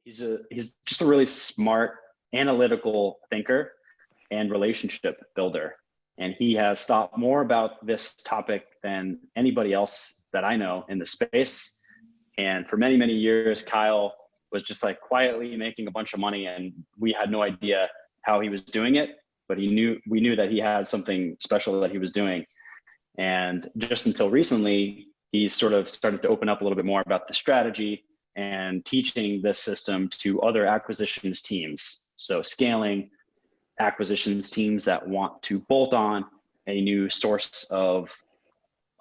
He's just a really smart, analytical thinker and relationship builder. And he has thought more about this topic than anybody else that I know in the space. And for many, many years, Kyle was just like quietly making a bunch of money, and we had no idea how he was doing it, but we knew that he had something special that he was doing. And just until recently, he sort of started to open up a little bit more about the strategy and teaching this system to other acquisitions teams. So scaling acquisitions teams that want to bolt on a new source of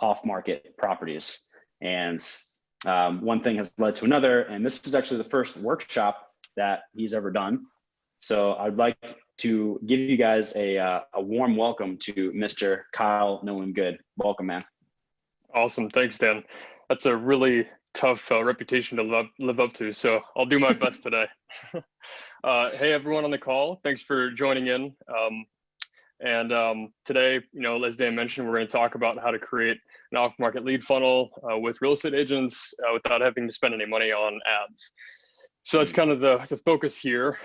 off-market properties. And one thing has led to another, and this is actually the first workshop that he's ever done. So I'd like to give you guys a warm welcome to Mr. Kyle Nolan Good. Welcome, man. Awesome. Thanks, Dan. That's a really tough reputation to live up to. So I'll do my best today. Hey, everyone on the call. Thanks for joining in. Today, as Dan mentioned, we're going to talk about how to create an off-market lead funnel with real estate agents without having to spend any money on ads. So that's kind of the focus here.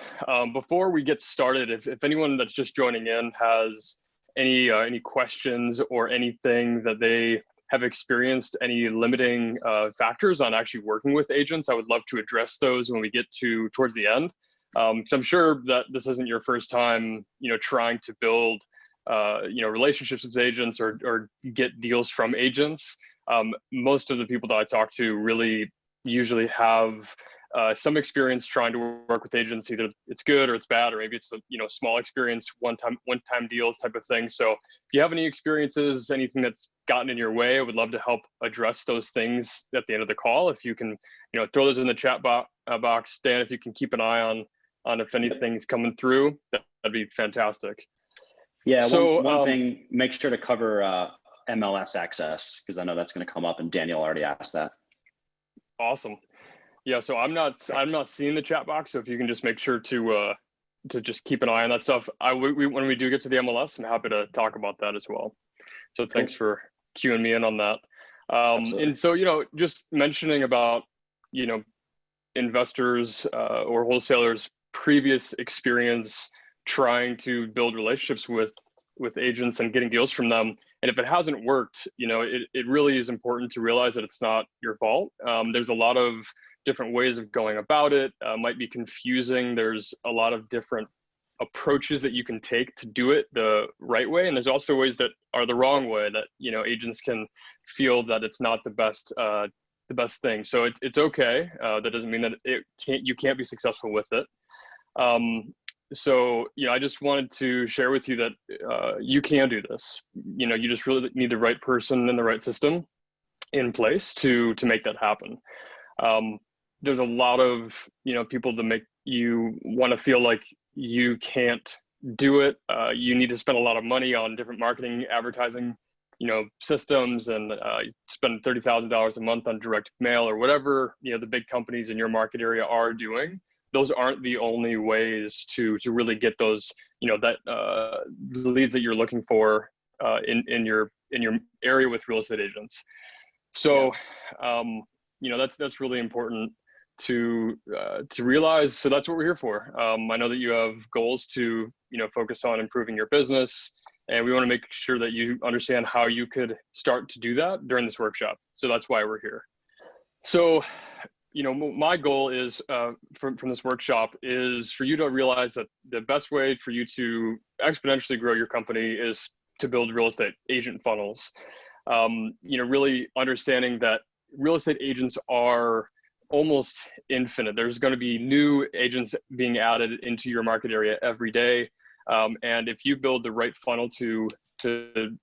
Before we get started, if anyone that's just joining in has any questions or anything that they have experienced, any limiting factors on actually working with agents, I would love to address those when we get towards the end. So I'm sure that this isn't your first time, trying to build, relationships with agents or get deals from agents. Most of the people that I talk to really usually have some experience trying to work with agents. Either it's good or it's bad, or maybe it's a small experience, one-time deals type of thing. So if you have any experiences, anything that's gotten in your way, I would love to help address those things at the end of the call. If you can, throw those in the chat box, Dan, if you can keep an eye on if anything's coming through, that'd be fantastic. Yeah. So one thing, make sure to cover MLS Access, because I know that's going to come up, and Daniel already asked that. Awesome. Yeah, so I'm not seeing the chat box, so if you can just make sure to just keep an eye on that stuff. When we do get to the MLS, I'm happy to talk about that as well. So thanks for cueing me in on that. And so just mentioning about investors or wholesalers' previous experience trying to build relationships with agents and getting deals from them. And if it hasn't worked, it really is important to realize that it's not your fault. There's a lot of different ways of going about it. Might be confusing. There's a lot of different approaches that you can take to do it the right way. And there's also ways that are the wrong way that, agents can feel that it's not the best thing. So it's okay. That doesn't mean that you can't be successful with it. So, I just wanted to share with you that you can do this. You just really need the right person and the right system in place to make that happen. There's a lot of, people to make you want to feel like you can't do it. You need to spend a lot of money on different marketing, advertising, systems, and spend $30,000 a month on direct mail or whatever, the big companies in your market area are doing. Those aren't the only ways to really get those, the leads that you're looking for in your area with real estate agents. So, that's really important to realize. So that's what we're here for. I know that you have goals to, focus on improving your business, and we want to make sure that you understand how you could start to do that during this workshop. So that's why we're here. So, my goal is from this workshop is for you to realize that the best way for you to exponentially grow your company is to build real estate agent funnels. Really understanding that real estate agents are almost infinite. There's going to be new agents being added into your market area every day. And if you build the right funnel to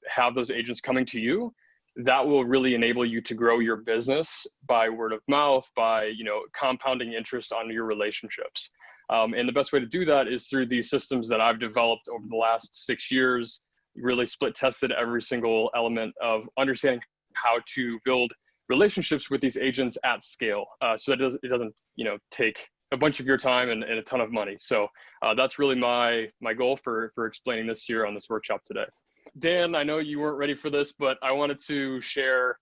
have those agents coming to you, that will really enable you to grow your business by word of mouth, by, compounding interest on your relationships. And the best way to do that is through these systems that I've developed over the last 6 years, really split tested every single element of understanding how to build relationships with these agents at scale. So that it doesn't, take a bunch of your time and a ton of money. So that's really my goal for explaining this here on this workshop today. Dan, I know you weren't ready for this, but I wanted to share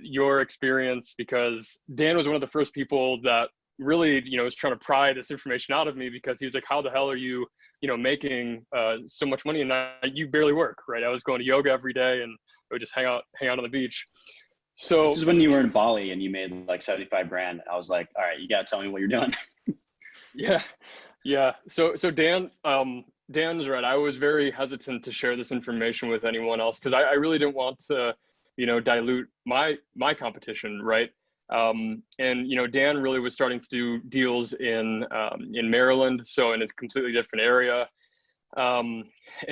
your experience because Dan was one of the first people that really, was trying to pry this information out of me, because he was like, how the hell are you, making so much money and you barely work, right? I was going to yoga every day and I would just hang out on the beach. So this is when you were in Bali and you made like 75 grand. I was like, all right, you got to tell me what you're doing. Yeah. So Dan's right. I was very hesitant to share this information with anyone else, because I really didn't want to, dilute my competition, right? And Dan really was starting to do deals in Maryland, so in a completely different area. And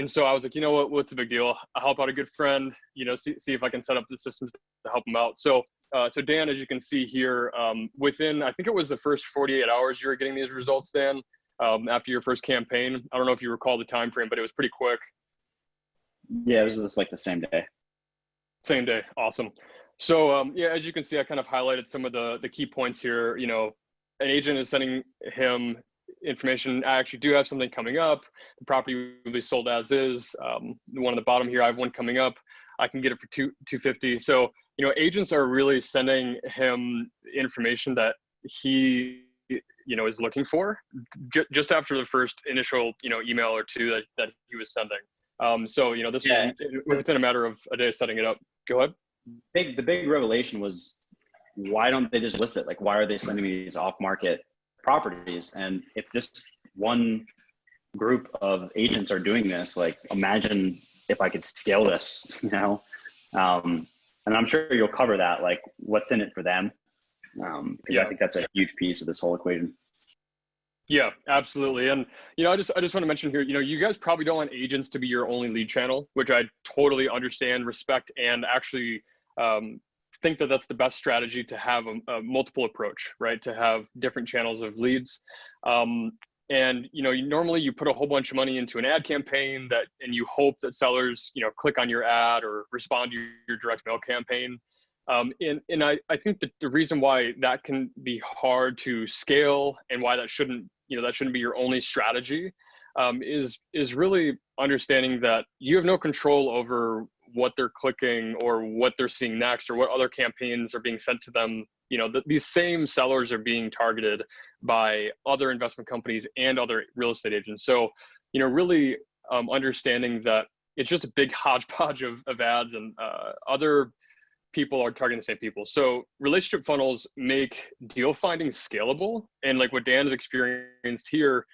so I was like, you know what's the big deal? I'll help out a good friend, see if I can set up the systems to help him out. So Dan, as you can see here, within, I think it was the first 48 hours you were getting these results, Dan, after your first campaign. I don't know if you recall the time frame, but it was pretty quick. Yeah, it was just like the same day. Same day. Awesome. So yeah, as you can see, I kind of highlighted some of the key points here. An agent is sending him information. I actually do have something coming up. The property will be sold as is. The one on the bottom here, I have one coming up. I can get it for $250. So agents are really sending him information that he is looking for just after the first initial email or two that he was sending. So this was within a matter of a day setting it up. Go ahead. The big revelation was, why don't they just list it? Like, why are they sending me these off-market properties? And if this one group of agents are doing this, like, imagine if I could scale this, and I'm sure you'll cover that, like what's in it for them. Because I think that's a huge piece of this whole equation. Yeah, absolutely. And, I just want to mention here, you guys probably don't want agents to be your only lead channel, which I totally understand, respect, and actually think that that's the best strategy, to have a multiple approach, right? To have different channels of leads. And, normally you put a whole bunch of money into an ad campaign and you hope that sellers, click on your ad or respond to your direct mail campaign. And I think that the reason why that can be hard to scale, and why that shouldn't be your only strategy, is really understanding that you have no control over what they're clicking or what they're seeing next, or what other campaigns are being sent to them. These same sellers are being targeted by other investment companies and other real estate agents. So, really understanding that it's just a big hodgepodge of ads, and other people are targeting the same people. So relationship funnels make deal finding scalable. And like what Dan has experienced here,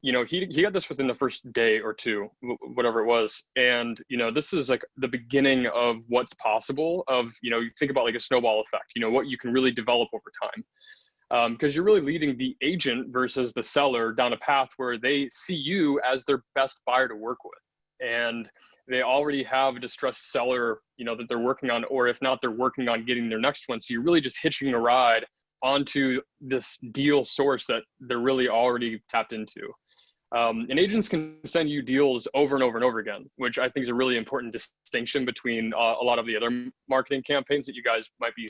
he got this within the first day or two, whatever it was. And, this is like the beginning of what's possible of, you think about like a snowball effect, what you can really develop over time. Because you're really leading the agent versus the seller down a path where they see you as their best buyer to work with. And they already have a distressed seller, that they're working on, or if not, they're working on getting their next one. So you're really just hitching a ride onto this deal source that they're really already tapped into. And agents can send you deals over and over and over again, which I think is a really important distinction between a lot of the other marketing campaigns that you guys might be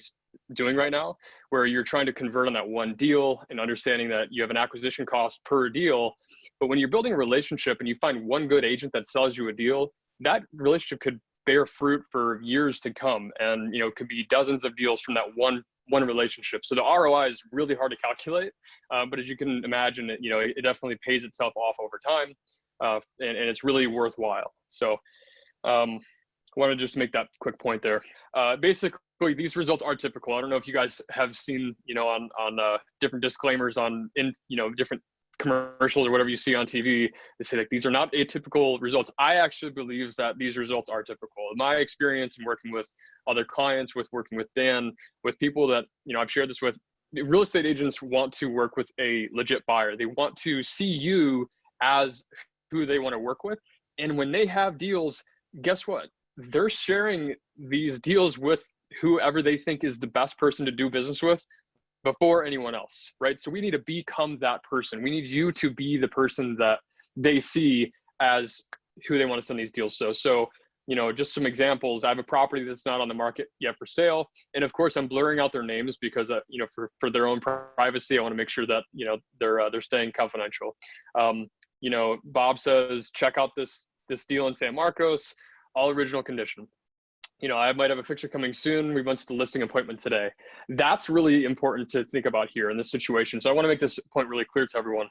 doing right now, where you're trying to convert on that one deal and understanding that you have an acquisition cost per deal. But when you're building a relationship and you find one good agent that sells you a deal, that relationship could bear fruit for years to come, and could be dozens of deals from that one relationship. So the ROI is really hard to calculate, but as you can imagine, it definitely pays itself off over time, and it's really worthwhile. So I want to just make that quick point there. Basically, these results are typical. I don't know if you guys have seen, on different disclaimers different commercials or whatever you see on TV, they say like, these are not atypical results. I actually believe that these results are typical. In my experience in working with other clients, with working with Dan, with people that, I've shared this with, real estate agents want to work with a legit buyer. They want to see you as who they want to work with. And when they have deals, guess what? They're sharing these deals with whoever they think is the best person to do business with before anyone else, right? So we need to become that person. We need you to be the person that they see as who they want to send these deals to. So, just some examples. I have a property that's not on the market yet for sale. And of course I'm blurring out their names because, for their own privacy, I want to make sure that, they're staying confidential. Bob says, check out this deal in San Marcos, all original condition. I might have a fixture coming soon. We went to the listing appointment today. That's really important to think about here in this situation. So I want to make this point really clear to everyone.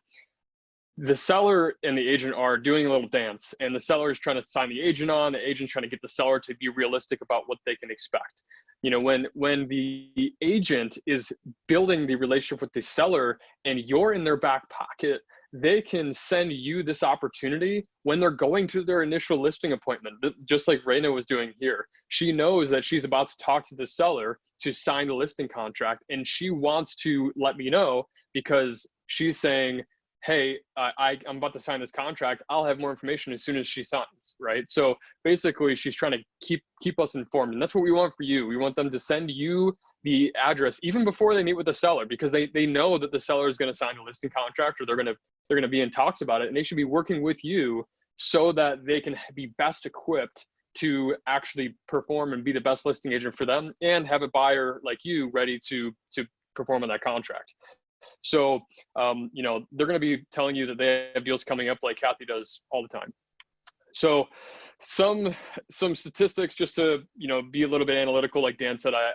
The seller and the agent are doing a little dance, and the seller is trying to sign the agent on. The agent's trying to get the seller to be realistic about what they can expect. When the agent is building the relationship with the seller and you're in their back pocket, they can send you this opportunity when they're going to their initial listing appointment, just like Raina was doing here. She knows that she's about to talk to the seller to sign the listing contract, and she wants to let me know because she's saying, hey, I'm about to sign this contract. I'll have more information as soon as she signs, right? So basically, she's trying to keep us informed, and that's what we want for you. We want them to send you the address even before they meet with the seller, because they know that the seller is going to sign a listing contract, or they're going to be in talks about it, and they should be working with you so that they can be best equipped to actually perform and be the best listing agent for them, and have a buyer like you ready to perform on that contract. So, they're going to be telling you that they have deals coming up like Kathy does all the time. So some statistics, just to, be a little bit analytical, like Dan said, I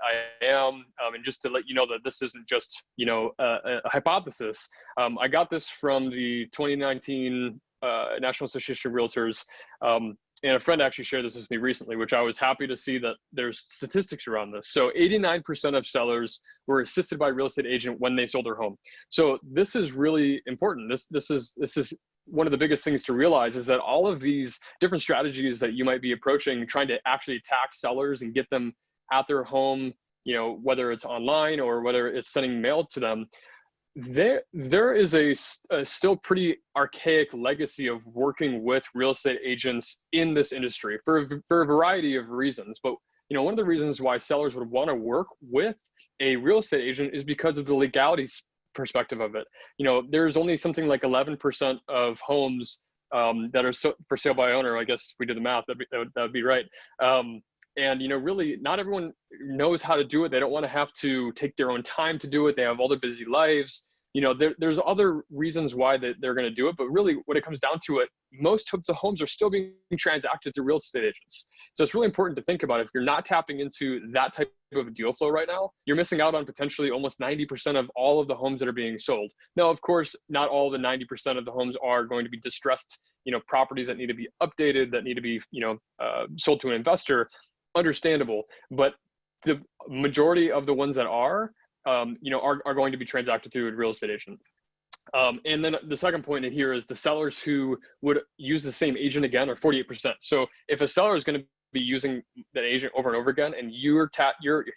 am, and just to let you know that this isn't just, a hypothesis. I got this from the 2019 National Association of Realtors. And a friend actually shared this with me recently, which I was happy to see that there's statistics around this. So 89% of sellers were assisted by a real estate agent when they sold their home. So this is really important. This is one of the biggest things to realize, is that all of these different strategies that you might be approaching, trying to actually attack sellers and get them at their home, whether it's online or whether it's sending mail to them, there is a still pretty archaic legacy of working with real estate agents in this industry for a variety of reasons. But one of the reasons why sellers would want to work with a real estate agent is because of the legality perspective of it. There's only something like 11% of homes that are for sale by owner. I guess if we did the math, that'd be right. And really, not everyone knows how to do it. They don't want to have to take their own time to do it. They have all their busy lives. There's other reasons why they're going to do it. But really, when it comes down to it, most of the homes are still being transacted through real estate agents. So it's really important to think about, if you're not tapping into that type of deal flow right now, you're missing out on potentially almost 90% of all of the homes that are being sold. Now, of course, not all the 90% of the homes are going to be distressed, properties that need to be updated, that need to be, sold to an investor. Understandable, but the majority of the ones that are going to be transacted through a real estate agent. And then the second point in here is the sellers who would use the same agent again are 48%. So if a seller is going to be using that agent over and over again, and you're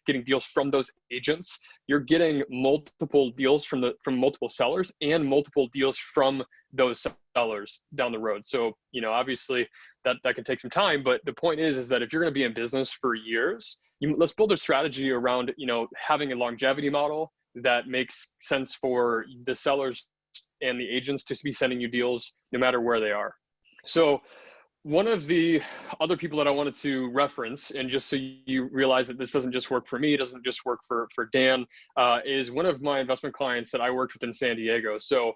getting deals from those agents, you're getting multiple deals from multiple sellers and multiple deals from those sellers down the road. So, obviously that can take some time, but the point is that if you're going to be in business for years, let's build a strategy around, having a longevity model that makes sense for the sellers and the agents to be sending you deals no matter where they are. So one of the other people that I wanted to reference, and just so you realize that this doesn't just work for me, it doesn't just work for Dan, is one of my investment clients that I worked with in San Diego. So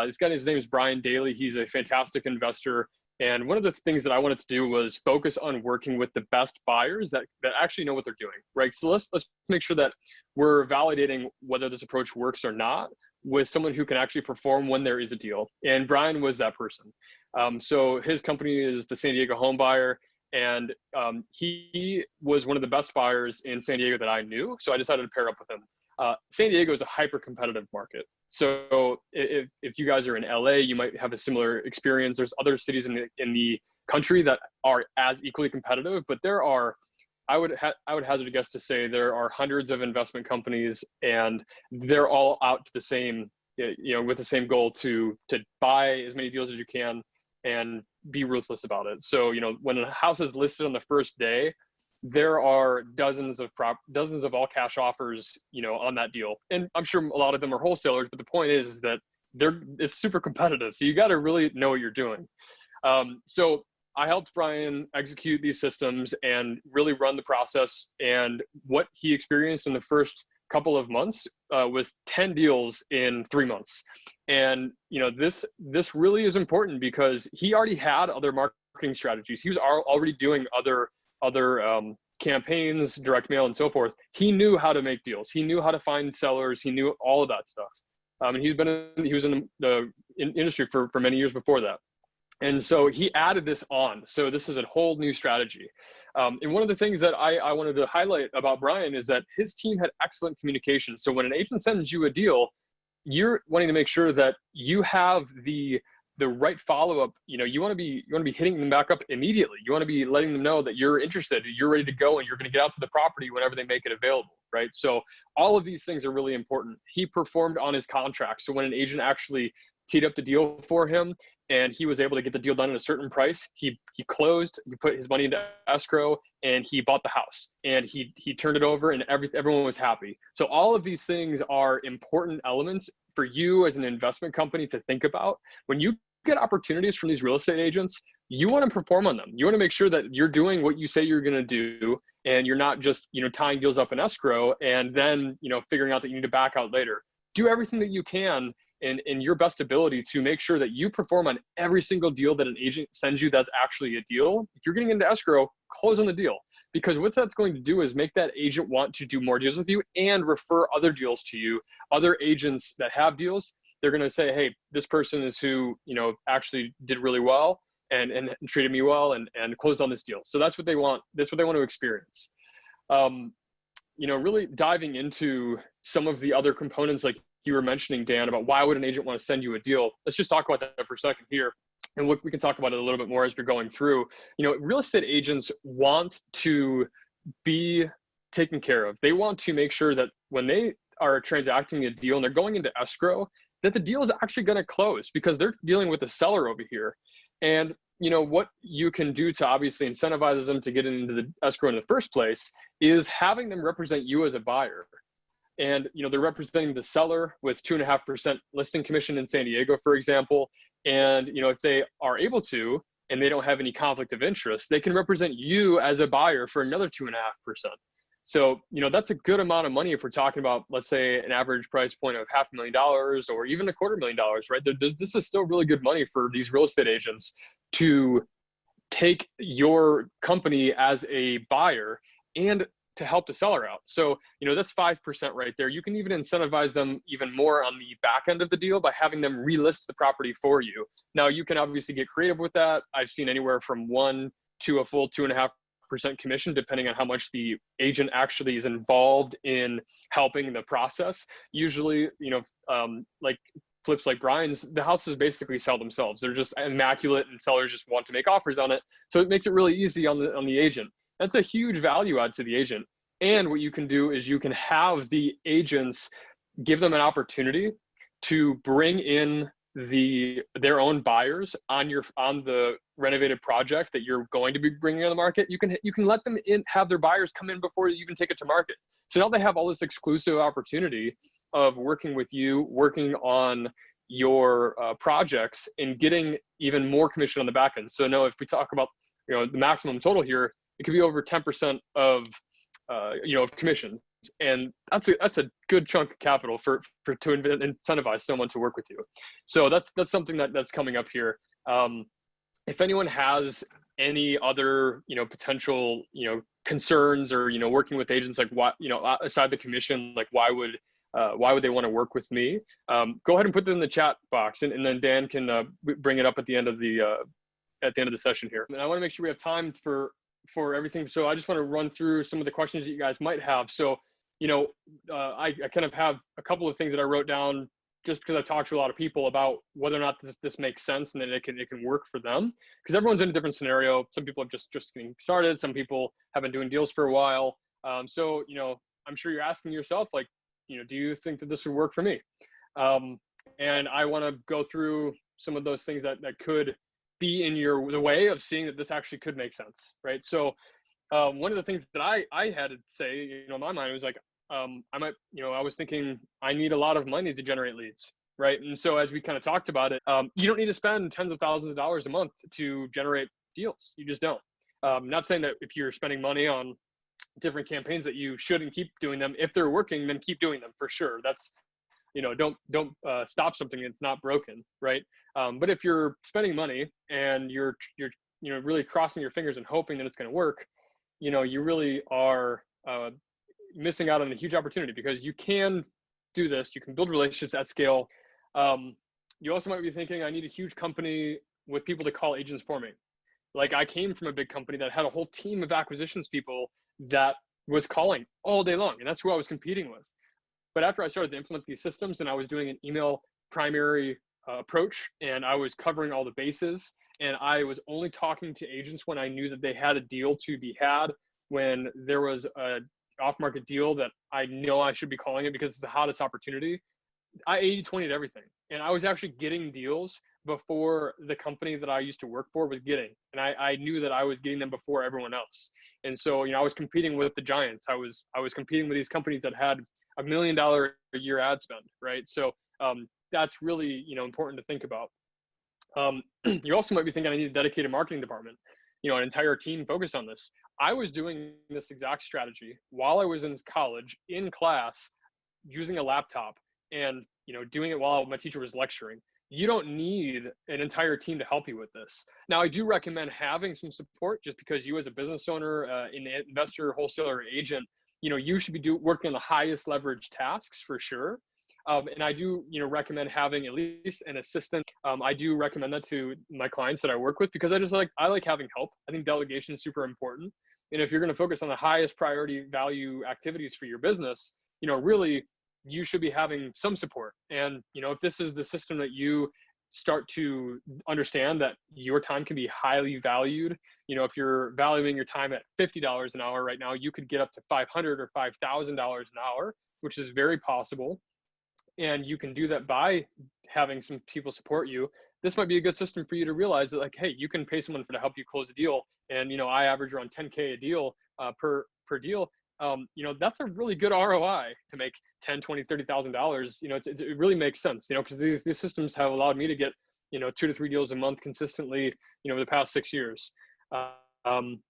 this guy, his name is Brian Daly. He's a fantastic investor. And one of the things that I wanted to do was focus on working with the best buyers that actually know what they're doing, right? So let's make sure that we're validating whether this approach works or not with someone who can actually perform when there is a deal. And Brian was that person. So his company is the San Diego Home Buyer, and he was one of the best buyers in San Diego that I knew. So I decided to pair up with him. San Diego is a hyper competitive market. So if you guys are in LA, you might have a similar experience. There's other cities in the country that are as equally competitive, but there are, I would hazard a guess to say there are hundreds of investment companies, and they're all out to the same, with the same goal to buy as many deals as you can and be ruthless about it. So, when a house is listed on the first day, there are dozens of all cash offers, on that deal. And I'm sure a lot of them are wholesalers, but the point is that it's super competitive. So you got to really know what you're doing. So I helped Brian execute these systems and really run the process. And what he experienced in the first couple of months was 10 deals in 3 months. And, this really is important because he already had other marketing strategies. He was already doing other campaigns, direct mail, and so forth. He knew how to make deals. He knew how to find sellers. He knew all of that stuff. And he was in the industry for many years before that. And so he added this on. So this is a whole new strategy. And one of the things that I wanted to highlight about Brian is that his team had excellent communication. So when an agent sends you a deal, you're wanting to make sure that you have the right follow-up. You want to be hitting them back up immediately. You want to be letting them know that you're interested, you're ready to go, and you're going to get out to the property whenever they make it available, right? So all of these things are really important. He performed on his contract. So when an agent actually teed up the deal for him and he was able to get the deal done at a certain price, he closed, he put his money into escrow, and he bought the house, and he turned it over, and everyone was happy. So all of these things are important elements for you as an investment company to think about. When you get opportunities from these real estate agents, you want to perform on them. You want to make sure that you're doing what you say you're going to do, and you're not just tying deals up in escrow and then figuring out that you need to back out later. Do everything that you can in your best ability to make sure that you perform on every single deal that an agent sends you that's actually a deal. If you're getting into escrow, close on the deal, because what that's going to do is make that agent want to do more deals with you and refer other deals to you. Other agents that have deals, they're going to say, hey, this person is who actually did really well and treated me well and closed on this deal. So that's what they want. That's what they want to experience. Really diving into some of the other components, like you were mentioning, Dan, about why would an agent want to send you a deal. Let's just talk about that for a second here. And we can talk about it a little bit more as we're going through. Real estate agents want to be taken care of. They want to make sure that when they are transacting a deal and they're going into escrow, that the deal is actually going to close, because they're dealing with a seller over here. And what you can do to obviously incentivize them to get into the escrow in the first place is having them represent you as a buyer. And they're representing the seller with 2.5% listing commission in San Diego, for example. And if they are able to, and they don't have any conflict of interest, they can represent you as a buyer for another 2.5%. So that's a good amount of money if we're talking about, let's say, an average price point of $500,000 or even $250,000, right? This is still really good money for these real estate agents to take your company as a buyer and to help the seller out. So, that's 5% right there. You can even incentivize them even more on the back end of the deal by having them relist the property for you. Now, you can obviously get creative with that. I've seen anywhere from 1 to a full 2.5% commission, depending on how much the agent actually is involved in helping the process. Usually, like flips like Brian's, the houses basically sell themselves. They're just immaculate, and sellers just want to make offers on it. So it makes it really easy on the agent. That's a huge value add to the agent. And what you can do is you can have the agents give them an opportunity to bring in their own buyers on the renovated project that you're going to be bringing on the market. You can let them in, have their buyers come in before you even take it to market. So now they have all this exclusive opportunity of working with you, working on your projects, and getting even more commission on the back end. So now if we talk about the maximum total here, it could be over 10% of commissions, and that's a good chunk of capital to incentivize someone to work with you. So that's something that's coming up here. If anyone has any other potential concerns or working with agents, like why aside the commission, like why would they want to work with me? Go ahead and put them in the chat box, and then Dan can bring it up at the end of the session here. And I want to make sure we have time for everything. So I just want to run through some of the questions that you guys might have. So, I kind of have a couple of things that I wrote down just because I talked to a lot of people about whether or not this makes sense and that it can work for them, because everyone's in a different scenario. Some people have just getting started. Some people have been doing deals for a while. So, I'm sure you're asking yourself, like, do you think that this would work for me? And I want to go through some of those things that could be in the way of seeing that this actually could make sense, right? So one of the things that I had to say, in my mind was like, I was thinking I need a lot of money to generate leads, right? And so as we kind of talked about it, you don't need to spend tens of thousands of dollars a month to generate deals. You just don't. Not saying that if you're spending money on different campaigns that you shouldn't keep doing them. If they're working, then keep doing them for sure. That's, don't stop something that's not broken, right? But if you're spending money and you're really crossing your fingers and hoping that it's going to work, you really are missing out on a huge opportunity, because you can do this. You can build relationships at scale. You also might be thinking, I need a huge company with people to call agents for me. Like, I came from a big company that had a whole team of acquisitions people that was calling all day long, and that's who I was competing with. But after I started to implement these systems and I was doing an email primary approach, and I was covering all the bases, and I was only talking to agents when I knew that they had a deal to be had, when there was a off-market deal that I know I should be calling it because it's the hottest opportunity. I 80/20'd everything, and I was actually getting deals before the company that I used to work for was getting, and I knew that I was getting them before everyone else. And so, I was competing with the giants. I was competing with these companies that had $1 million a year ad spend, right? So that's really, important to think about. You also might be thinking, I need a dedicated marketing department, an entire team focused on this. I was doing this exact strategy while I was in college, in class, using a laptop, and doing it while my teacher was lecturing. You don't need an entire team to help you with this. Now, I do recommend having some support, just because you, as a business owner, an investor, wholesaler, or agent, you should be working on the highest leverage tasks for sure. And I do, recommend having at least an assistant. I do recommend that to my clients that I work with, because I like having help. I think delegation is super important. And if you're going to focus on the highest priority value activities for your business, really, you should be having some support. And, if this is the system that you start to understand that your time can be highly valued, if you're valuing your time at $50 an hour right now, you could get up to $500 or $5,000 an hour, which is very possible. And you can do that by having some people support you. This might be a good system for you to realize that, like, hey, you can pay someone to help you close a deal. And, I average around 10K a deal per deal. That's a really good ROI to make $10, $20, $30,000. It really makes sense, because these systems have allowed me to get, 2 to 3 deals a month consistently, over the past 6 years.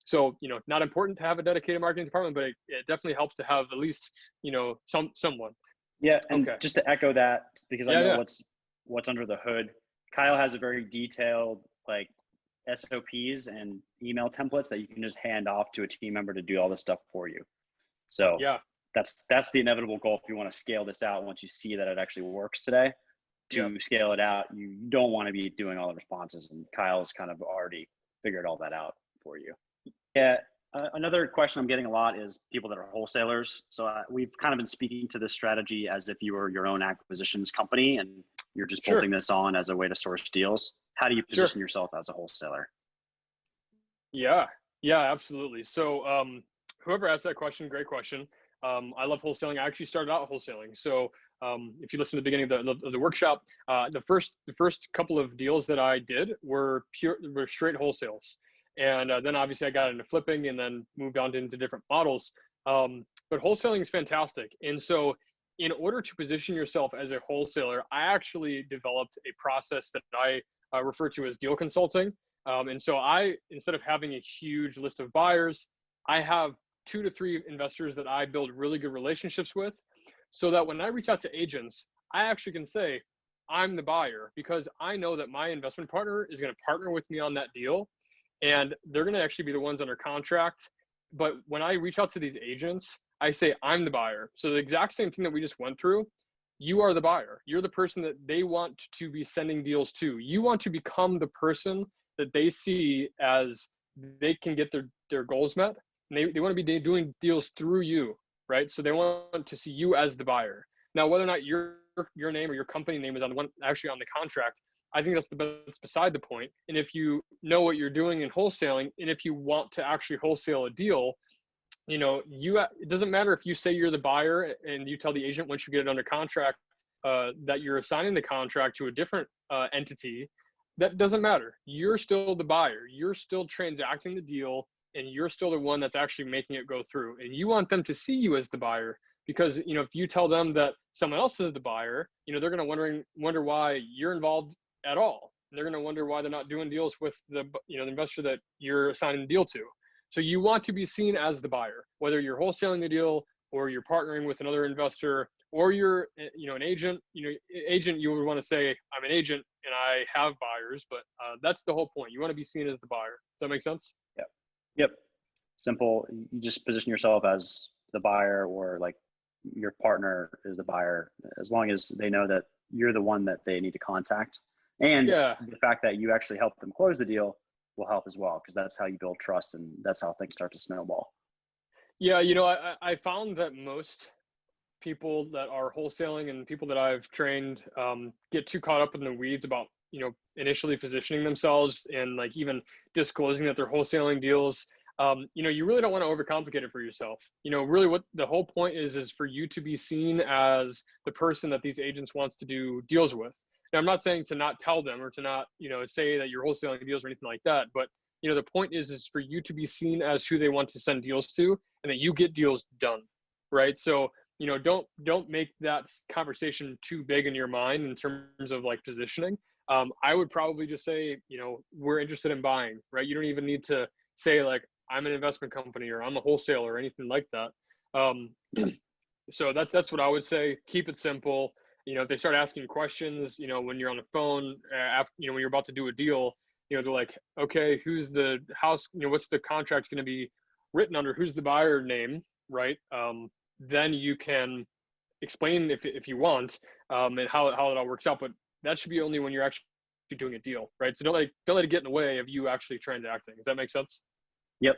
So, not important to have a dedicated marketing department, but it definitely helps to have at least, someone. Yeah, and Okay. just to echo that, because I know Yeah. what's under the hood. Kyle has a very detailed SOPs and email templates that you can just hand off to a team member to do all this stuff for you. So Yeah, that's the inevitable goal if you want to scale this out. Once you see that it actually works today, to scale it out, you don't want to be doing all the responses, and Kyle's kind of already figured all that out for you. Yeah. Another question I'm getting a lot is people that are wholesalers. So we've kind of been speaking to this strategy as if you were your own acquisitions company and you're just bolting this on as a way to source deals. How do you position yourself as a wholesaler? Yeah, absolutely. So whoever asked that question, great question. I love wholesaling. I actually started out wholesaling. So if you listen to the beginning of the workshop, the first couple of deals that I did were straight wholesales. And then obviously I got into flipping and then moved on into different models. But wholesaling is fantastic. And so in order to position yourself as a wholesaler, I actually developed a process that I refer to as deal consulting. And so instead of having a huge list of buyers, I have 2 to 3 investors that I build really good relationships with, so that when I reach out to agents, I actually can say, I'm the buyer, because I know that my investment partner is going to partner with me on that deal, and they're going to actually be the ones under contract. But when I reach out to these agents, I say, I'm the buyer. So the exact same thing that we just went through, you are the buyer. You're the person that they want to be sending deals to. You want to become the person that they see as they can get their goals met. And they want to be doing deals through you, right? So they want to see you as the buyer. Now, whether or not your name or your company name is on the contract, I think that's beside the point. And if you know what you're doing in wholesaling, and if you want to actually wholesale a deal, it doesn't matter if you say you're the buyer and you tell the agent once you get it under contract that you're assigning the contract to a different entity. That doesn't matter. You're still the buyer. You're still transacting the deal, and you're still the one that's actually making it go through. And you want them to see you as the buyer, because if you tell them that someone else is the buyer, they're going to wonder why you're involved at all. And they're going to wonder why they're not doing deals with the investor that you're assigning the deal to. So you want to be seen as the buyer, whether you're wholesaling the deal or you're partnering with another investor, or you're an agent. Agent, you would want to say, I'm an agent and I have buyers, but that's the whole point. You want to be seen as the buyer. Does that make sense? Yep. simple. You just position yourself as the buyer, or like your partner is the buyer, as long as they know that you're the one that they need to contact. And Yeah. the fact that you actually help them close the deal will help as well, because that's how you build trust, and that's how things start to snowball. Yeah, I found that most people that are wholesaling and people that I've trained get too caught up in the weeds about, initially positioning themselves and like even disclosing that they're wholesaling deals. You really don't want to overcomplicate it for yourself. Really what the whole point is for you to be seen as the person that these agents wants to do deals with. Now, I'm not saying to not tell them or to not, say that you're wholesaling deals or anything like that, but the point is for you to be seen as who they want to send deals to, and that you get deals done, right? So, don't make that conversation too big in your mind in terms of like positioning. I would probably just say, we're interested in buying, right? You don't even need to say like, I'm an investment company or I'm a wholesaler or anything like that. So that's what I would say. Keep it simple. If they start asking questions, when you're on the phone, after, when you're about to do a deal, they're like, okay, who's the house, what's the contract going to be written under? Who's the buyer name, right? Then you can explain if you want, and how it all works out. But that should be only when you're actually doing a deal, right? So don't let it get in the way of you actually transacting. Does that make sense? Yep.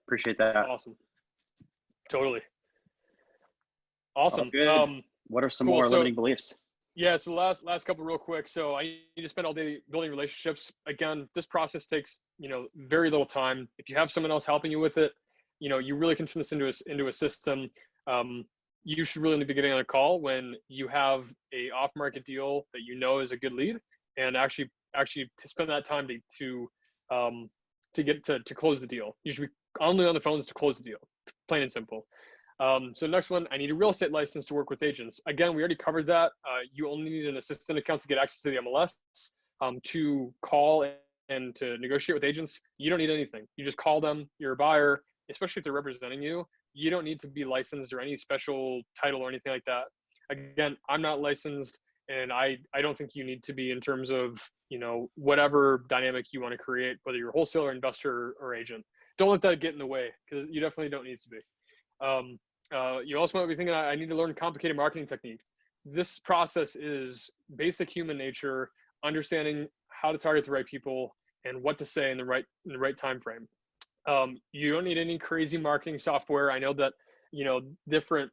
Appreciate that. Awesome. Totally. Awesome. What are some cool. more limiting beliefs? Yeah. So last couple real quick. So I need to spend all day building relationships. Again, this process takes, very little time. If you have someone else helping you with it, you really can turn this into a system. You should really be getting on a call when you have a off-market deal that is a good lead, and actually to spend that time to get to close the deal. You should be only on the phones to close the deal, plain and simple. So next one, I need a real estate license to work with agents. Again, we already covered that. You only need an assistant account to get access to the MLS, to call and to negotiate with agents. You don't need anything. You just call them. You're a buyer, especially if they're representing you. You don't need to be licensed or any special title or anything like that. Again, I'm not licensed, and I don't think you need to be in terms of, whatever dynamic you want to create, whether you're a wholesaler, investor, or agent. Don't let that get in the way, because you definitely don't need to be. You also might be thinking, I need to learn complicated marketing technique. This process is basic human nature, understanding how to target the right people and what to say in the right time frame. You don't need any crazy marketing software. I know that, different,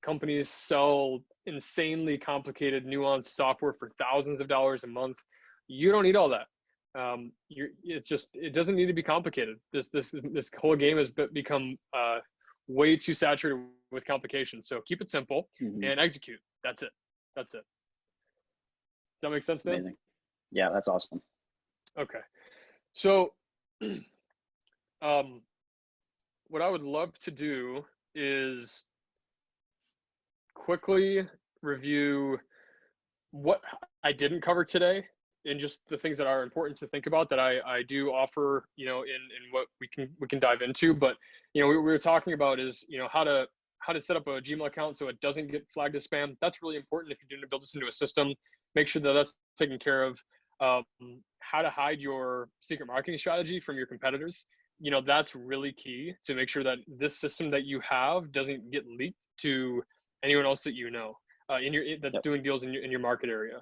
companies sell insanely complicated, nuanced software for thousands of dollars a month. You don't need all that. It doesn't need to be complicated. This whole game has become way too saturated with complication. So keep it simple and execute. That's it. Does that make sense, Dan? Amazing. Yeah, that's awesome. Okay. So, what I would love to do is quickly review what I didn't cover today, and just the things that are important to think about that I do offer, in what we can dive into. But, we were talking about is, how to set up a Gmail account so it doesn't get flagged as spam. That's really important if you're doing to build this into a system. Make sure that that's taken care of. How to hide your secret marketing strategy from your competitors. That's really key to make sure that this system that you have doesn't get leaked to anyone else that that's doing deals in your market area.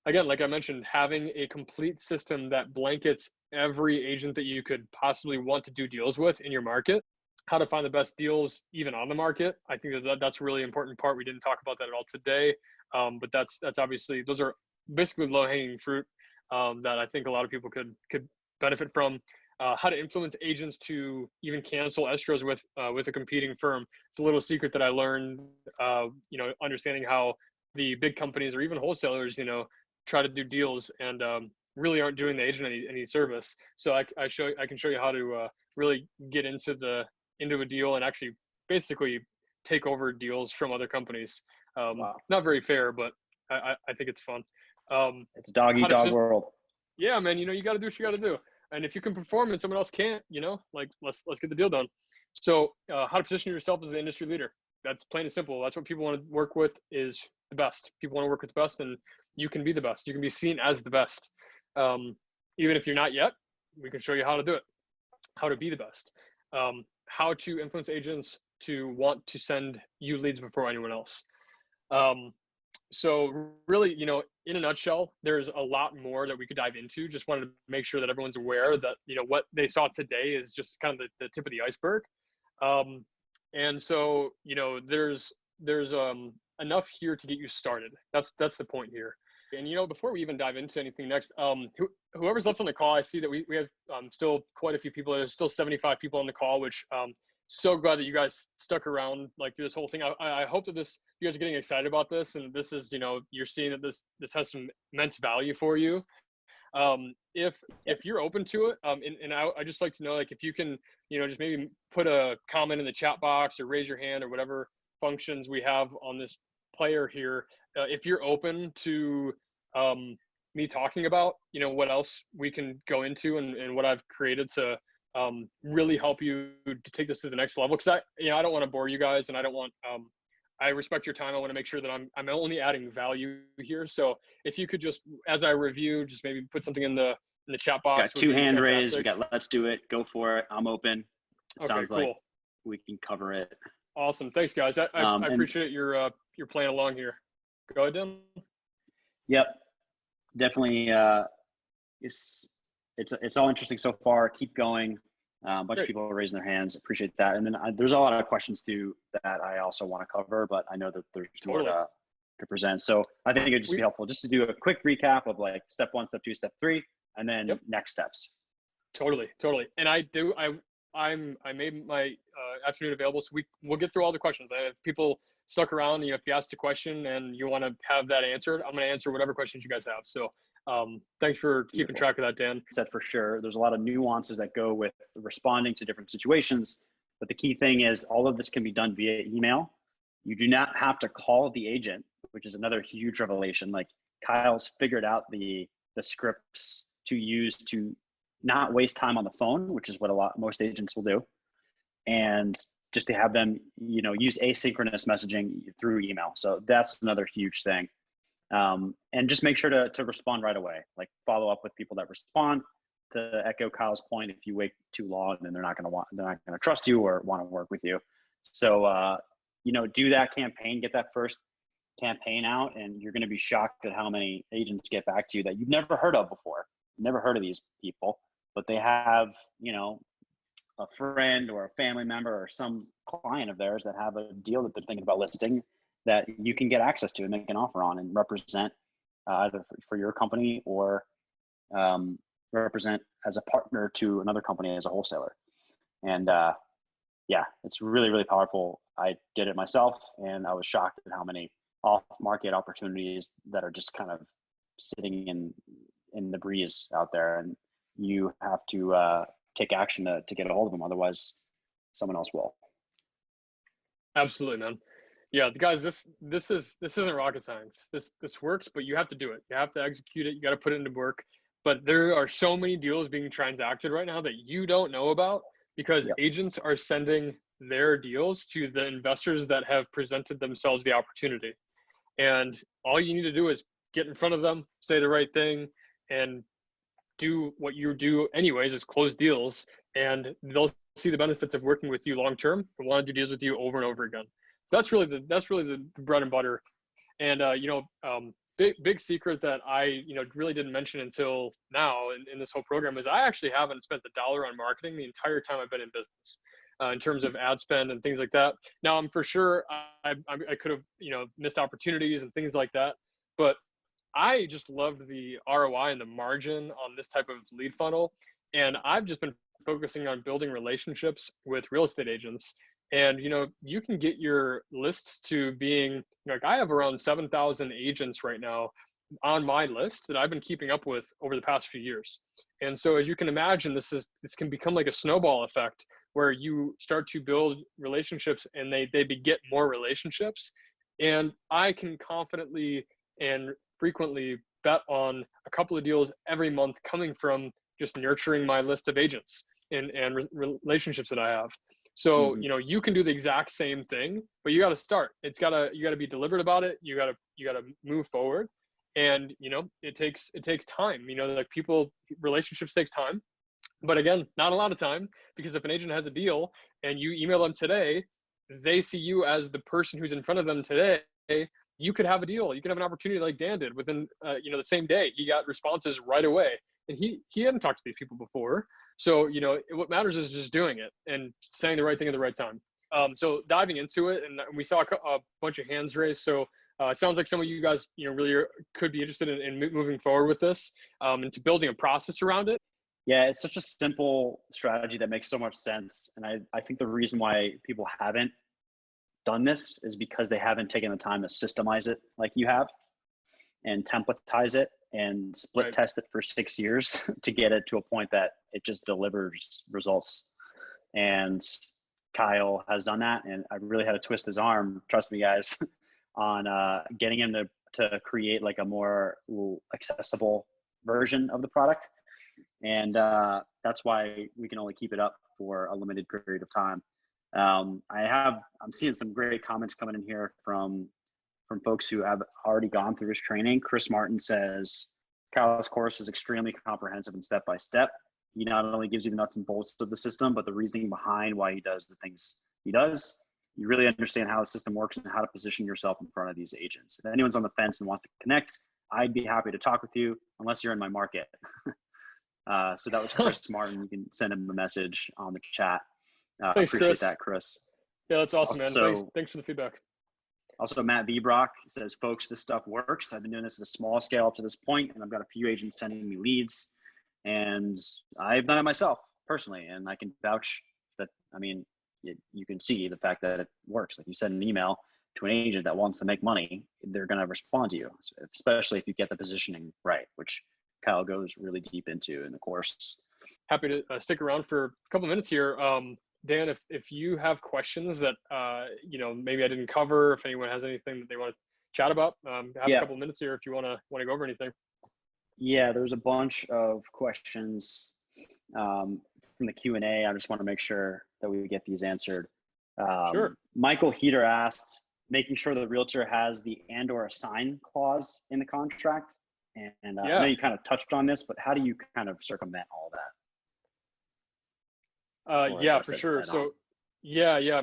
Again, like I mentioned, having a complete system that blankets every agent that you could possibly want to do deals with in your market. How to find the best deals even on the market. I think that's a really important part. We didn't talk about that at all today, but that's obviously, those are basically low-hanging fruit that I think a lot of people could benefit from. How to influence agents to even cancel escrows with a competing firm. It's a little secret that I learned, understanding how the big companies or even wholesalers, try to do deals and really aren't doing the agent any service. So I can show you how to really get into a deal and actually basically take over deals from other companies. Wow. Not very fair, but I think it's fun. It's a dog-eat-dog world. Yeah, man, you got to do what you got to do. And if you can perform and someone else can't, let's get the deal done. So how to position yourself as an industry leader. That's plain and simple. That's what people want to work with, is the best. People want to work with the best, and you can be the best. You can be seen as the best. Even if you're not yet, we can show you how to do it. how to be the best, how to influence agents to want to send you leads before anyone else. So really, in a nutshell, there's a lot more that we could dive into. Just wanted to make sure that everyone's aware that, what they saw today is just kind of the tip of the iceberg. And so, there's enough here to get you started. That's the point here. And, before we even dive into anything next, whoever's left on the call, I see that we have still quite a few people. There's still 75 people on the call, which so glad that you guys stuck around like through this whole thing. I hope that you guys are getting excited about this, and this is, you're seeing that this has some immense value for you. If you're open to it, and I just like to know, like, if you can, just maybe put a comment in the chat box or raise your hand or whatever functions we have on this player here. If you're open to me talking about, what else we can go into and what I've created to really help you to take this to the next level. Because I don't want to bore you guys, and I don't want, I respect your time. I want to make sure that I'm only adding value here. So if you could just, as I review, just maybe put something in the chat box. Got 2 hand raised. We got let's do it. Go for it. I'm open. It sounds cool. Like we can cover it. Awesome. Thanks, guys. I appreciate your playing along here. Go ahead, Dan. Yep. Definitely. It's all interesting so far. Keep going. A bunch of people are raising their hands. Appreciate that. And then there's a lot of questions too that I also want to cover, but I know that there's more to present. So I think it'd just be helpful just to do a quick recap of like step 1, step 2, step 3, and then next steps. Totally. And I made my afternoon available, so we'll get through all the questions. I have people stuck around. If you asked a question and you want to have that answered, I'm going to answer whatever questions you guys have. So thanks for keeping track of that, Dan. Said for sure. There's a lot of nuances that go with responding to different situations, but the key thing is all of this can be done via email. You do not have to call the agent, which is another huge revelation. Like Kyle's figured out the scripts to use to not waste time on the phone, which is what most agents will do, and just to have them, use asynchronous messaging through email. So that's another huge thing. And just make sure to respond right away. Like follow up with people that respond. To echo Kyle's point, if you wait too long, then they're not going to trust you or want to work with you. So do that campaign, get that first campaign out, and you're going to be shocked at how many agents get back to you that you've never heard of before. Never heard of these people, but they have, a friend or a family member or some client of theirs that have a deal that they're thinking about listing that you can get access to and make an offer on and represent either for your company or represent as a partner to another company as a wholesaler. And it's really, really powerful. I did it myself, and I was shocked at how many off-market opportunities that are just kind of sitting in the breeze out there, and you have to take action to get a hold of them. Otherwise, someone else will. Absolutely, man. Yeah, guys, this isn't rocket science. This works, but you have to do it. You have to execute it. You got to put it into work. But there are so many deals being transacted right now that you don't know about because agents are sending their deals to the investors that have presented themselves the opportunity. And all you need to do is get in front of them, say the right thing, and do what you do anyways, is close deals, and they'll see the benefits of working with you long term and want to do deals with you over and over again. That's really the bread and butter. And big secret that I really didn't mention until now in this whole program is I actually haven't spent a dollar on marketing the entire time I've been in business, in terms of ad spend and things like that. Now I'm for sure I could have missed opportunities and things like that, but I just loved the ROI and the margin on this type of lead funnel. And I've just been focusing on building relationships with real estate agents. And, you can get your lists to being like, I have around 7,000 agents right now on my list that I've been keeping up with over the past few years. And so as you can imagine, this can become like a snowball effect where you start to build relationships and they beget more relationships. And I can confidently and frequently bet on a couple of deals every month coming from just nurturing my list of agents and relationships that I have. So, you can do the exact same thing, but you got to start. You got to be deliberate about it. You got to move forward, and it takes time. Like relationships takes time. But again, not a lot of time, because if an agent has a deal and you email them today, they see you as the person who's in front of them today. You could have a deal. You could have an opportunity like Dan did within, the same day. He got responses right away, and he hadn't talked to these people before. So, what matters is just doing it and saying the right thing at the right time. So diving into it, and we saw a bunch of hands raised. So it sounds like some of you guys, really could be interested in moving forward with this, and to building a process around it. Yeah, it's such a simple strategy that makes so much sense. And I think the reason why people haven't done this is because they haven't taken the time to systemize it like you have, and templatize it and split test it for 6 years to get it to a point that it just delivers results. And Kyle has done that, and I really had to twist his arm, trust me guys, on getting him to create like a more accessible version of the product. And that's why we can only keep it up for a limited period of time. I'm seeing some great comments coming in here from folks who have already gone through his training. Chris Martin says, Kyle's course is extremely comprehensive and step-by-step. He not only gives you the nuts and bolts of the system, but the reasoning behind why he does the things he does. You really understand how the system works and how to position yourself in front of these agents. If anyone's on the fence and wants to connect, I'd be happy to talk with you, unless you're in my market. So that was Chris Martin. You can send him a message on the chat. Thanks, appreciate Chris. that, Chris. Yeah, that's awesome, Also, man. Thanks for the feedback. Also, Matt Vbrock says, folks, this stuff works. I've been doing this at a small scale up to this point, and I've got a few agents sending me leads, and I've done it myself personally, and I can vouch that, you can see the fact that it works. Like, you send an email to an agent that wants to make money, they're going to respond to you, especially if you get the positioning right, which Kyle goes really deep into in the course. Happy to stick around for a couple minutes here. Dan, if you have questions that, maybe I didn't cover, if anyone has anything that they want to chat about, have a couple minutes here if you want to go over anything. Yeah, there's a bunch of questions from the Q&A. I just want to make sure that we get these answered. Sure. Michael Heater asked, making sure the realtor has the and/or assign clause in the contract. And I know you kind of touched on this, but how do you kind of circumvent all that? Yeah, for sure. So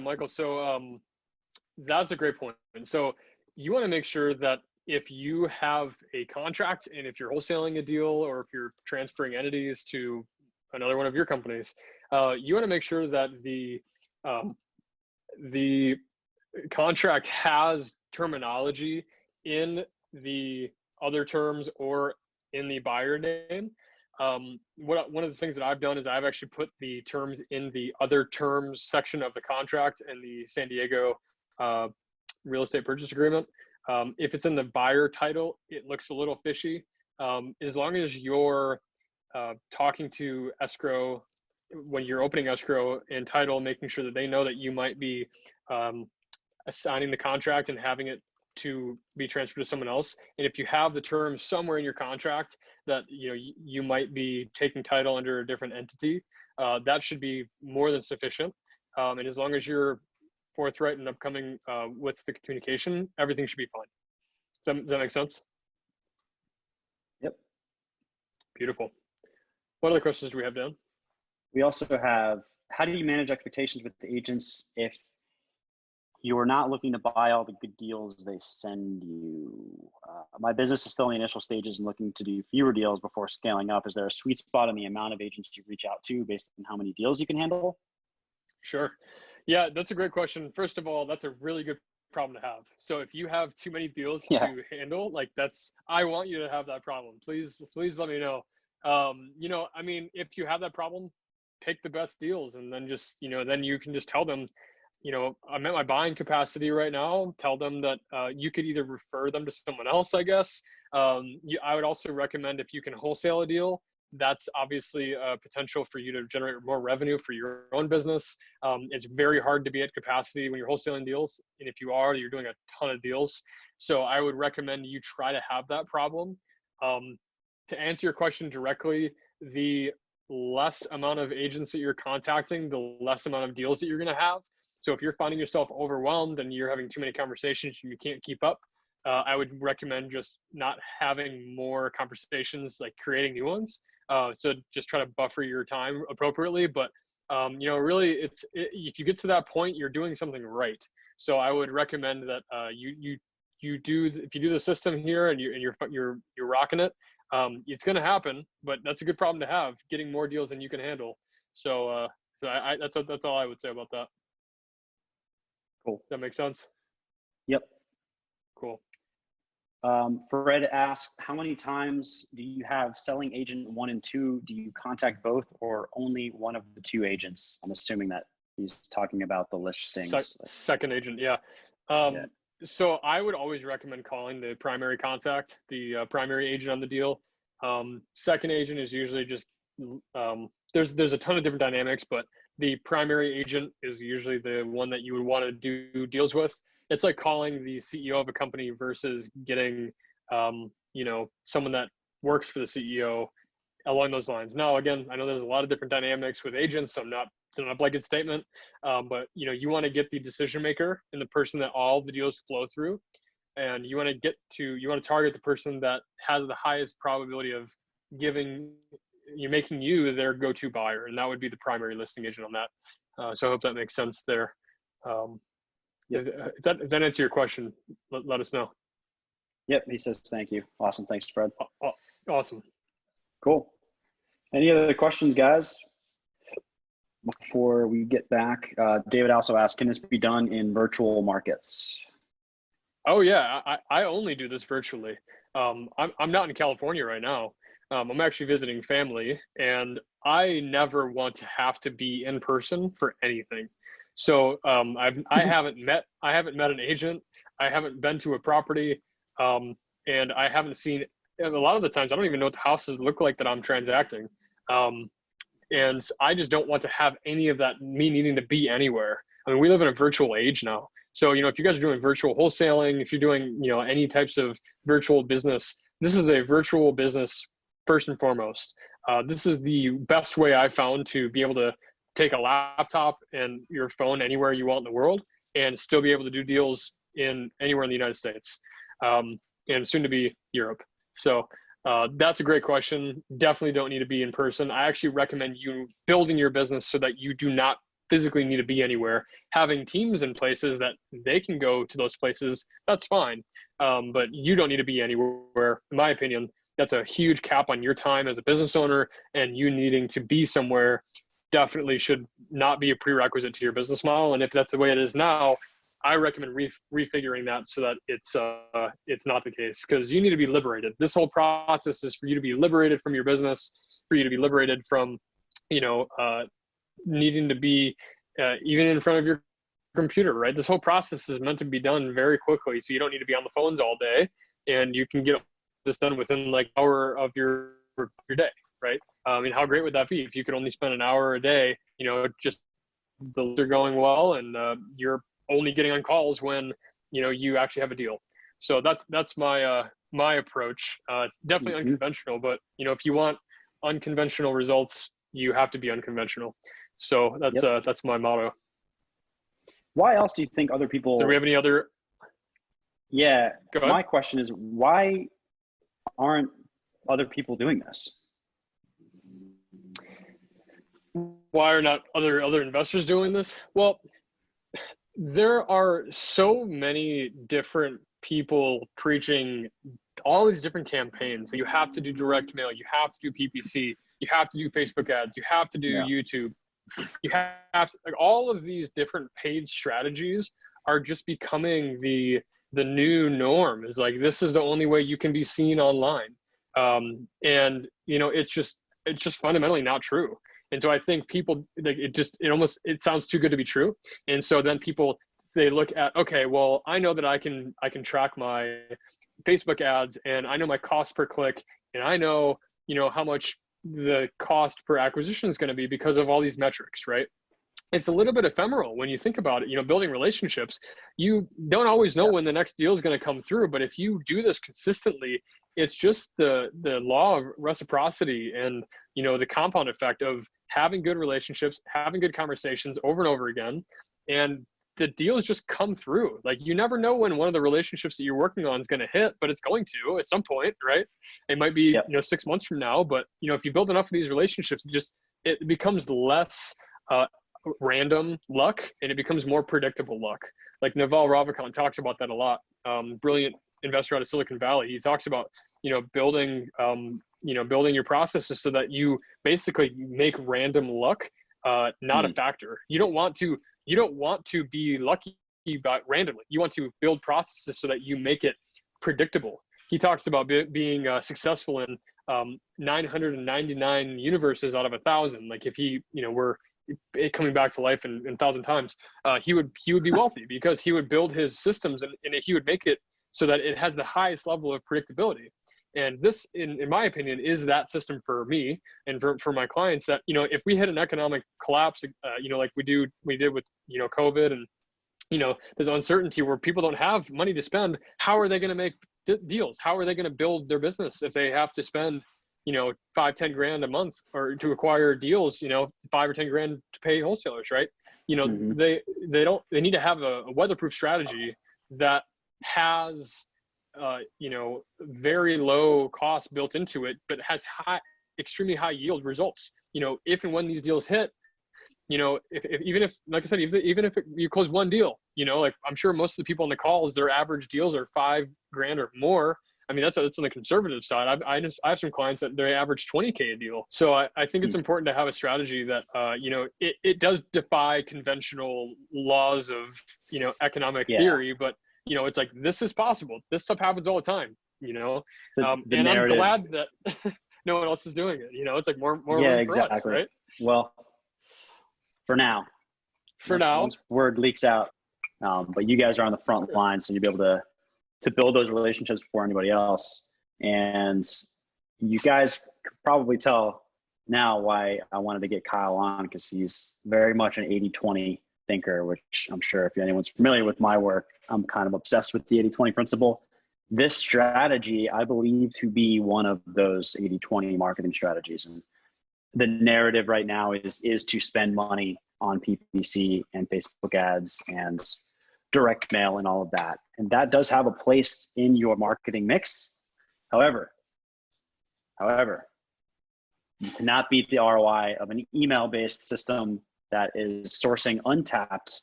Michael. So that's a great point. And so you want to make sure that if you have a contract and if you're wholesaling a deal or if you're transferring entities to another one of your companies, you want to make sure that the contract has terminology in the other terms or in the buyer name. One of the things that I've done is I've actually put the terms in the other terms section of the contract in the San Diego real estate purchase agreement. If it's in the buyer title, it looks a little fishy. As long as you're talking to escrow when you're opening escrow and title, making sure that they know that you might be assigning the contract and having it to be transferred to someone else. And if you have the terms somewhere in your contract that you might be taking title under a different entity, that should be more than sufficient. And as long as you're forthright and upcoming with the communication, everything should be fine. Does that make sense? Yep. Beautiful. What other questions do we have, Dan? We also have, how do you manage expectations with the agents if you're not looking to buy all the good deals they send you? My business is still in the initial stages and looking to do fewer deals before scaling up. Is there a sweet spot in the amount of agents you reach out to based on how many deals you can handle? Sure. Yeah, that's a great question. First of all, that's a really good problem to have. So if you have too many deals to handle, I want you to have that problem. Please let me know. If you have that problem, pick the best deals, and then then you can just tell them, I'm at my buying capacity right now. Tell them that you could either refer them to someone else, I guess. I would also recommend, if you can wholesale a deal, that's obviously a potential for you to generate more revenue for your own business. It's very hard to be at capacity when you're wholesaling deals. And if you are, you're doing a ton of deals. So I would recommend you try to have that problem. To answer your question directly, the less amount of agents that you're contacting, the less amount of deals that you're going to have. So if you're finding yourself overwhelmed and you're having too many conversations and you can't keep up, I would recommend just not having more conversations, like creating new ones. So just try to buffer your time appropriately. But really, if you get to that point, you're doing something right. So I would recommend that if you do the system here and you're rocking it, it's going to happen. But that's a good problem to have, getting more deals than you can handle. So that's all I would say about that. Cool. That makes sense. Yep. Cool. Fred asked, how many times do you have selling agent 1 and 2? Do you contact both or only one of the 2 agents? I'm assuming that he's talking about the listings. Second agent, yeah. So I would always recommend calling the primary contact, the primary agent on the deal. Second agent is usually just, there's a ton of different dynamics, but the primary agent is usually the one that you would want to do deals with. It's like calling the CEO of a company versus getting, someone that works for the CEO, along those lines. Now, again, I know there's a lot of different dynamics with agents, so it's not a blanket statement, but you want to get the decision maker and the person that all the deals flow through, and you want to target the person that has the highest probability of making you their go-to buyer, and that would be the primary listing agent on that. So I hope that makes sense there. If that answer your question, let us know. Yep, he says thank you. Awesome, thanks, Fred. Awesome. Cool. Any other questions, guys? Before we get back, David also asked, can this be done in virtual markets? Oh yeah, I only do this virtually. I'm not in California right now. I'm actually visiting family, and I never want to have to be in person for anything. So I haven't met an agent. I haven't been to a property, and I haven't seen. A lot of the times, I don't even know what the houses look like that I'm transacting, and I just don't want to have any of that. Me needing to be anywhere. I mean, we live in a virtual age now. So if you guys are doing virtual wholesaling, if you're doing any types of virtual business, this is a virtual business first and foremost. This is the best way I've found to be able to take a laptop and your phone anywhere you want in the world and still be able to do deals anywhere in the United States, and soon to be Europe. So that's a great question. Definitely don't need to be in person. I actually recommend you building your business so that you do not physically need to be anywhere. Having teams in places that they can go to those places, that's fine. But you don't need to be anywhere. In my opinion, that's a huge cap on your time as a business owner, and you needing to be somewhere definitely should not be a prerequisite to your business model. And if that's the way it is now, I recommend refiguring that so that it's not the case, because you need to be liberated. This whole process is for you to be liberated from your business, for you to be liberated from, needing to be even in front of your computer, right? This whole process is meant to be done very quickly, so you don't need to be on the phones all day, and you can get this done within like an hour of your day, right? I mean, how great would that be if you could only spend an hour a day, just the leads are going well, and you're only getting on calls when you actually have a deal. So that's my approach. It's definitely unconventional, but if you want unconventional results, you have to be unconventional. So that's my motto. Why else do you think other people? Do we have any other? Yeah, my question is, why aren't other people doing this? Why are not other investors doing this? Well, there are so many different people preaching all these different campaigns. You have to do direct mail, you have to do PPC, you have to do Facebook ads, you have to do YouTube. You have to, like, all of these different paid strategies are just becoming the new norm. It's like, this is the only way you can be seen online. And it's just fundamentally not true. And so I think people, like, it sounds too good to be true. And so then they look at, okay, well, I know that I can track my Facebook ads, and I know my cost per click, and I know, how much the cost per acquisition is going to be because of all these metrics, right? It's a little bit ephemeral when you think about it. Building relationships, you don't always know when the next deal is going to come through, but if you do this consistently, it's just the law of reciprocity and the compound effect of having good relationships, having good conversations over and over again, and the deals just come through. Like, you never know when one of the relationships that you're working on is going to hit, but it's going to at some point, right? It might be, 6 months from now, but if you build enough of these relationships, it becomes less random luck, and it becomes more predictable luck. Like Naval Ravikant talks about that a lot. Brilliant investor out of Silicon Valley. He talks about, building your processes so that you basically make random luck not a factor. You don't want to be lucky by randomly. You want to build processes so that you make it predictable. He talks about being successful in 999 universes out of 1,000. Like, if he were coming back to life in 1,000 times, he would be wealthy, because he would build his systems and he would make it so that it has the highest level of predictability. And this, in my opinion, is that system for me and for my clients, that, if we hit an economic collapse, like we did with, COVID, and, there's uncertainty where people don't have money to spend, how are they going to make deals? How are they going to build their business if they have to spend, 5-10 grand a month or to acquire deals, 5 or 10 grand to pay wholesalers, right? They need to have a weatherproof strategy that has, very low cost built into it, but has extremely high yield results. If and when these deals hit, even if, like I said, even if you close one deal, like, I'm sure most of the people on the calls, their average deals are 5 grand or more. I mean, that's on the conservative side. I have some clients that they average 20K a deal. So I think it's important to have a strategy that, it does defy conventional laws of, economic theory, but, it's like, this is possible. This stuff happens all the time, and narrative. I'm glad that no one else is doing it. It's like more room for us, right? Well, for now, once word leaks out, but you guys are on the front line, so you'll be able to build those relationships before anybody else. And you guys could probably tell now why I wanted to get Kyle on, because he's very much an 80-20 thinker, which I'm sure if anyone's familiar with my work, I'm kind of obsessed with the 80-20 principle. This strategy, I believe to be one of those 80-20 marketing strategies. And the narrative right now is to spend money on PPC and Facebook ads and direct mail and all of that. And that does have a place in your marketing mix. However, you cannot beat the ROI of an email-based system that is sourcing untapped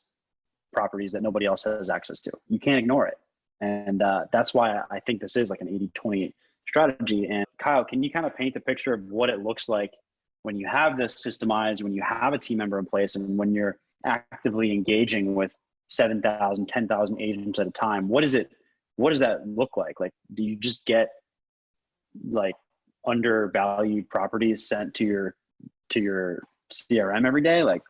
properties that nobody else has access to. You can't ignore it. And that's why I think this is like an 80-20 strategy. And Kyle, can you kind of paint the picture of what it looks like when you have this systemized, when you have a team member in place, and when you're actively engaging with 7,000, 10,000 agents at a time? What does that look like? Like, do you just get like undervalued properties sent to your CRM every day? Like,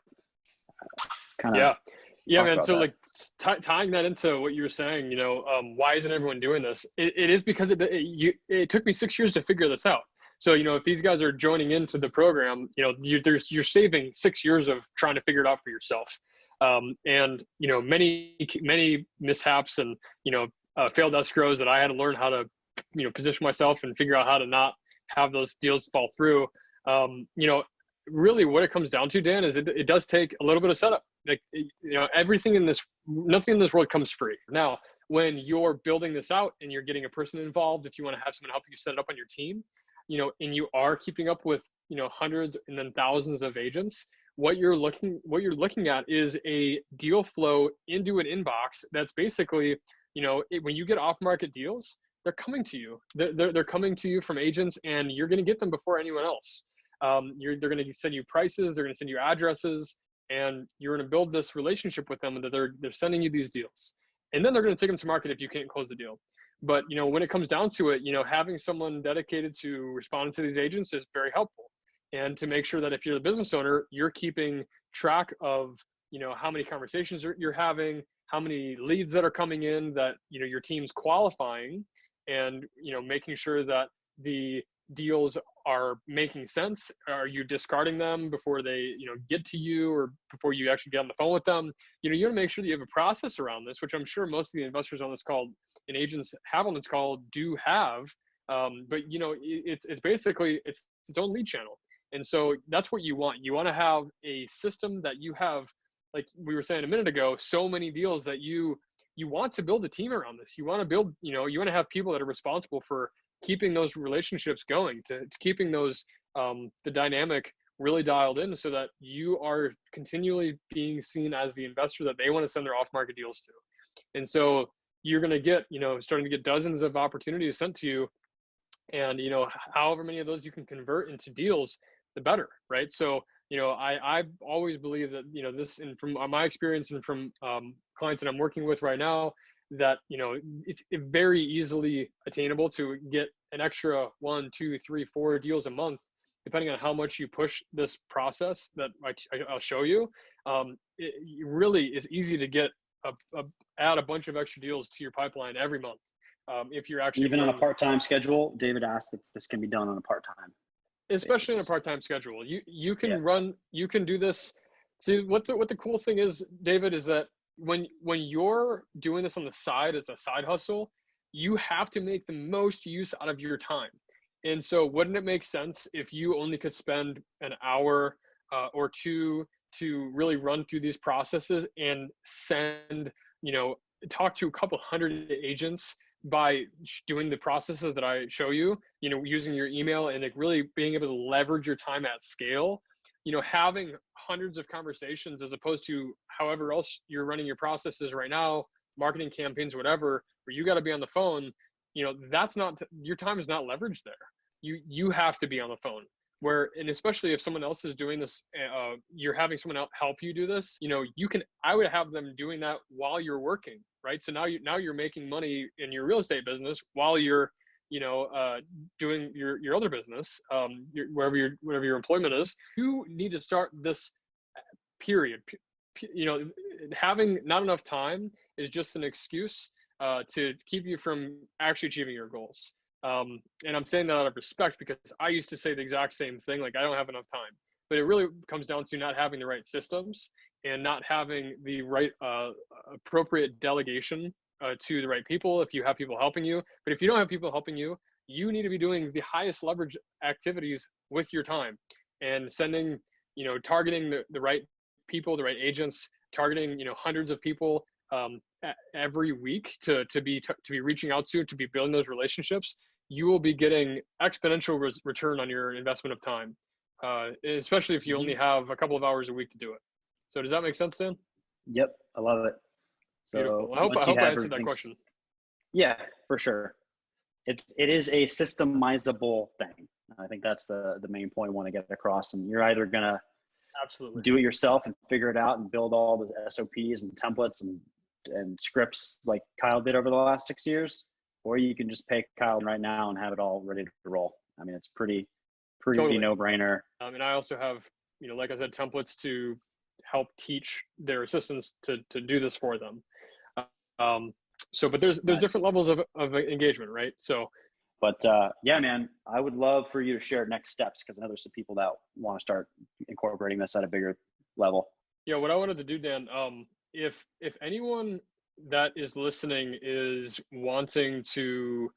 kind of. Yeah, man. So like tying that into what you were saying, why isn't everyone doing this? It is because it took me 6 years to figure this out. So, if these guys are joining into the program, you're saving 6 years of trying to figure it out for yourself. And, many mishaps and, failed escrows that I had to learn how to, position myself and figure out how to not have those deals fall through. Really what it comes down to, Dan, is it does take a little bit of setup. Like, nothing in this world comes free. Now, when you're building this out and you're getting a person involved, if you want to have someone help you set it up on your team, and you are keeping up with, hundreds and then thousands of agents, what you're looking at is a deal flow into an inbox that's basically, when you get off market deals, they're coming to you. They're coming to you from agents, and you're going to get them before anyone else. They're going to send you prices, they're going to send you addresses, and you're going to build this relationship with them that they're sending you these deals. And then they're going to take them to market if you can't close the deal. But, when it comes down to it, having someone dedicated to responding to these agents is very helpful. And to make sure that if you're the business owner, you're keeping track of, how many conversations you're having, how many leads that are coming in that, your team's qualifying, and, making sure that the deals are making sense. Are you discarding them before they, get to you, or before you actually get on the phone with them? You want to make sure that you have a process around this, which I'm sure most of the investors on this call and agents have on this call do have. But it's basically its own lead channel. And so that's what you want. You want to have a system that you have like we were saying a minute ago, so many deals that you want to build a team around this. You want to build, you want to have people that are responsible for keeping those relationships going, to keeping those, the dynamic really dialed in, so that you are continually being seen as the investor that they want to send their off-market deals to. And so you're going to get, starting to get dozens of opportunities sent to you. And, however many of those you can convert into deals, the better, right? So, I always believe that, this, and from my experience and from clients that I'm working with right now, that, it's very easily attainable to get an extra 1, 2, 3, 4 deals a month, depending on how much you push this process that I'll show you. It really is easy to get add a bunch of extra deals to your pipeline every month. If you're actually even on a part-time schedule. David asked if this can be done on a part-time, especially basis. in a part-time schedule. You can Yeah. you can do this. See, what the cool thing is, David, is that when you're doing this on the side as a side hustle, you have to make the most use out of your time. And so wouldn't it make sense if you only could spend an hour or two to really run through these processes and send, talk to a couple hundred agents by doing the processes that I show you, using your email and like really being able to leverage your time at scale, having hundreds of conversations as opposed to however else you're running your processes right now, marketing campaigns, whatever, where you got to be on the phone, that's not, your time is not leveraged there. You have to be on the phone. And especially if someone else is doing this, you're having someone else help you do this, I would have them doing that while you're working, right? So now you're making money in your real estate business while you're, doing your other business, wherever your employment is. You need to start this period. Having not enough time is just an excuse to keep you from actually achieving your goals. And I'm saying that out of respect, because I used to say the exact same thing, like I don't have enough time. But it really comes down to not having the right systems and not having the right appropriate delegation to the right people if you have people helping you. But if you don't have people helping you, you need to be doing the highest leverage activities with your time and sending, targeting the right people, the right agents, targeting, hundreds of people every week to be reaching out to be building those relationships. You will be getting exponential return on your investment of time, especially if you only have a couple of hours a week to do it. So does that make sense, Dan? Yep, I love it. So beautiful. I hope I answered that question. Yeah, for sure. It is a systemizable thing. I think that's the main point I want to get across. And you're either gonna absolutely do it yourself and figure it out and build all the SOPs and templates and scripts like Kyle did over the last 6 years, or you can just pay Kyle right now and have it all ready to roll. I mean, it's pretty totally no-brainer. And I also have, like I said, templates to help teach their assistants to do this for them. But there's nice. Different levels of engagement, right? So, but yeah, man, I would love for you to share next steps, because I know there's some people that want to start incorporating this at a bigger level. Yeah, what I wanted to do, Dan, if anyone that is listening is wanting to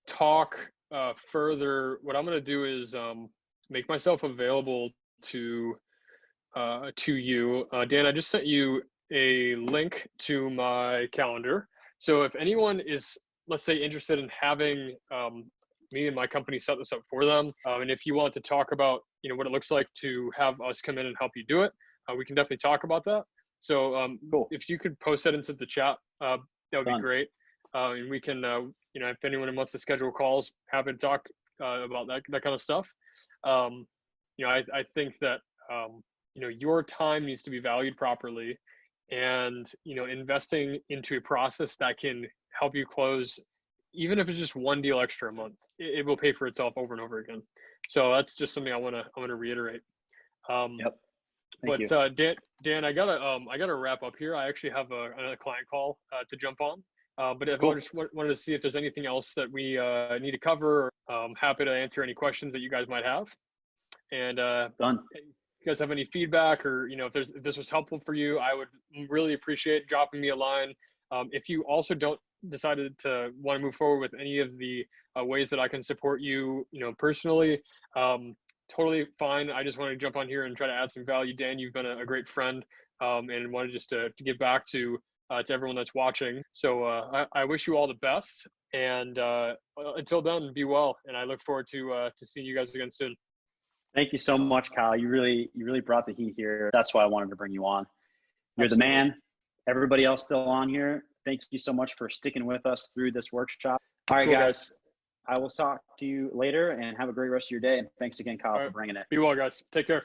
talk further, what I'm going to do is make myself available to you. Dan, I just sent you a link to my calendar. So if anyone is, let's say, interested in having me and my company set this up for them, and if you want to talk about, what it looks like to have us come in and help you do it, we can definitely talk about that. So cool. If you could post that into the chat, that would be great. And we can, if anyone wants to schedule calls, happy to talk about that kind of stuff. I think that, your time needs to be valued properly, and, investing into a process that can help you close, even if it's just one deal extra a month, it will pay for itself over and over again. So that's just something I want to reiterate. Yep. But Dan, I gotta wrap up here. I actually have another client call to jump on. But if cool. I just wanted to see if there's anything else that we need to cover. Happy to answer any questions that you guys might have. And done. If you guys have any feedback, or if this was helpful for you, I would really appreciate dropping me a line. If you also decided to want to move forward with any of the ways that I can support you, personally, totally fine. I just want to jump on here and try to add some value. Dan, you've been a great friend and wanted just to give back to everyone that's watching. So I wish you all the best, and until then, be well. And I look forward to seeing you guys again soon. Thank you so much, Kyle. You really brought the heat here. That's why I wanted to bring you on. You're Absolutely. the man. Everybody else still on here, thank you so much for sticking with us through this workshop. All right, Cool, guys. I will talk to you later, and have a great rest of your day. And thanks again, Kyle, All right. for bringing it. Be well, guys. Take care.